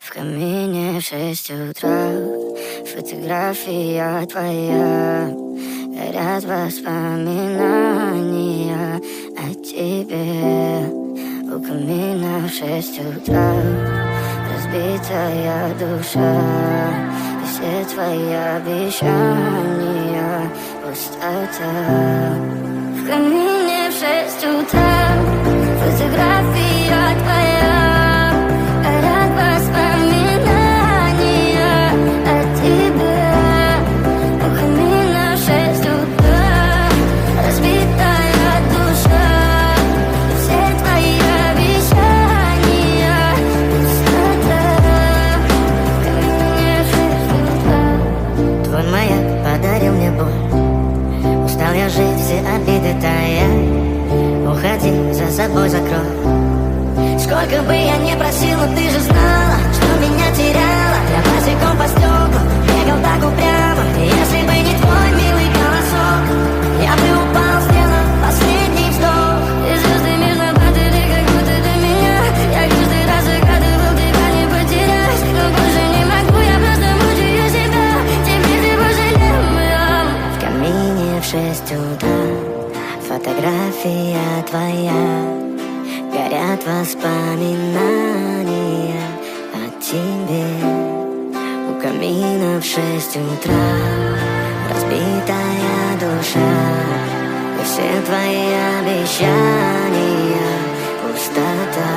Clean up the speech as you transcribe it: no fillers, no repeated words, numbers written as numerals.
В камине в 6 утра, фотография твоя, горят воспоминания о тебе. У камина в 6 утра, разбитая душа, и все твои обещания пустота. В камине в 6 утра, фотография твоя, горят воспоминания о тебе. У камина в 6 утра, разбитая душа, и все твои обещания пустота. В камине в 6 утра. Твой маяк подарил мне боль, устал я жить, все обиды тая. Уходи, за собой закрой. Сколько бы я ни просил, но ты же знала, что меня теряла. Я босиком по стеклу бегал так упрямо. Если бы не твой милый голосок, я бы упал, сделав последний вздох. И звезды между падали, как будто для меня. Я каждый раз загадывал тебя не потерять, но больше не могу, я просто мучаю себя. Теперь ты пожалел. В камине в 6 утра, фотография твоя, горят воспоминания о тебе. У камина в 6 утра, разбитая душа, и все твои обещания пустота.